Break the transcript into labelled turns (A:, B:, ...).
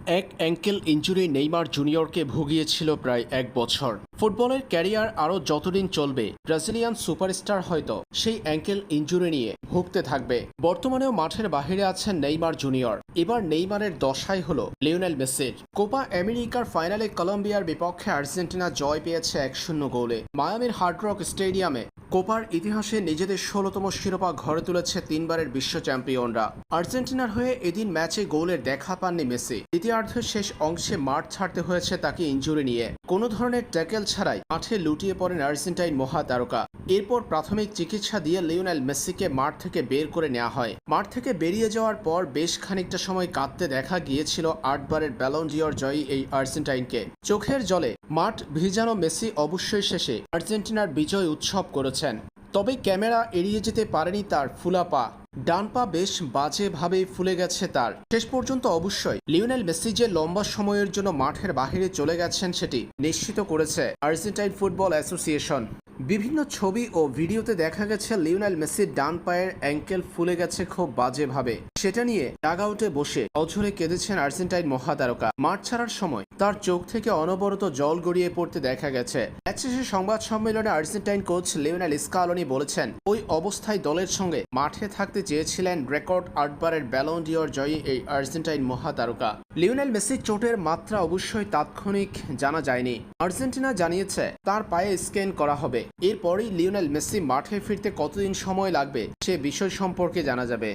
A: এক ankle injury Neymar জুনিয়রকে ভুগিয়েছিল প্রায় এক বছর। ফুটবলের ক্যারিয়ার আরও যতদিন চলবে, ব্রাজিলিয়ান সুপারস্টার হয়তো সেই অ্যাঙ্কেল ইনজুরি নিয়ে ভুগতে থাকবে। বর্তমানেও মাঠের বাহিরে আছেন নেইমার জুনিয়র। এবার নেইমারের দশাই হলো লিওনেল মেসির। কোপা আমেরিকার ফাইনালে কলম্বিয়ার বিপক্ষে আর্জেন্টিনা জয় পেয়েছে 1-0 গোলে। মায়ামির হার্ড রক স্টেডিয়ামে কোপার ইতিহাসে নিজেদের 16তম শিরোপা ঘরে তুলেছে তিনবারের বিশ্ব চ্যাম্পিয়নরা। আর্জেন্টিনার হয়ে এদিন ম্যাচে গোলের দেখা পাননি মেসি। দ্বিতীয়ার্ধের শেষ অংশে মাঠ ছাড়তে হয়েছে তাকে ইনজুরি নিয়ে। কোনো ধরনের ট্যাকেল ছাড়াই মাঠে লুটিয়ে পড়েন আর্জেন্টাইন মহাতারকা। এরপর প্রাথমিক চিকিৎসা দিয়ে লিওনেল মেসিকে মাঠ থেকে বের করে নেওয়া হয়। মাঠ থেকে বেরিয়ে যাওয়ার পর বেশ খানিকটা সময় কাঁদতে দেখা গিয়েছিল 8 বারের ব্যালন ডিওর জয়ী এই আর্জেন্টাইনকে। চোখের জলে মাঠ ভিজানো মেসি অবশ্যই শেষে আর্জেন্টিনার বিজয় উৎসব করেছেন। তবে ক্যামেরা এড়িয়ে যেতে পারেনি তার ফুলা পা। ডান পা বেশ বাজেভাবেই ফুলে গেছে তার। শেষ পর্যন্ত অবশ্যই লিওনেল মেসি যে লম্বা সময়ের জন্য মাঠের বাইরে চলে গেছেন সেটি নিশ্চিত করেছে আর্জেন্টাইন ফুটবল অ্যাসোসিয়েশন। বিভিন্ন ছবি ও ভিডিওতে দেখা গেছে লিওনেল মেসির ডান পায়ের অ্যাঙ্কেল ফুলে গেছে খুব বাজেভাবে। সেটা নিয়ে ডাগআউটে বসে অঝরে কেঁদেছেন আর্জেন্টাইন মহাতারকা। মাঠ ছাড়ার সময় তার চোখ থেকে অনবরত জল গড়িয়ে পড়তে দেখা গেছে। ম্যাচ শেষে সংবাদ সম্মেলনে আর্জেন্টাইন কোচ লিওনেল স্কালোনি বলেছেন, ওই অবস্থায় দলের সঙ্গে মাঠে থাকতে চেয়েছিলেন রেকর্ড 8 বারের ব্যালন ডিওর জয়ী এই আর্জেন্টাইন মহাতারকা। লিওনেল মেসির চোটের মাত্রা অবশ্যই তাৎক্ষণিক জানা যায়নি। আর্জেন্টিনা জানিয়েছে তার পায়ে স্ক্যান করা হবে। এরপরই লিওনেল মেসি মাঠে ফিরতে কতদিন সময় লাগবে সে বিষয় সম্পর্কে জানা যাবে।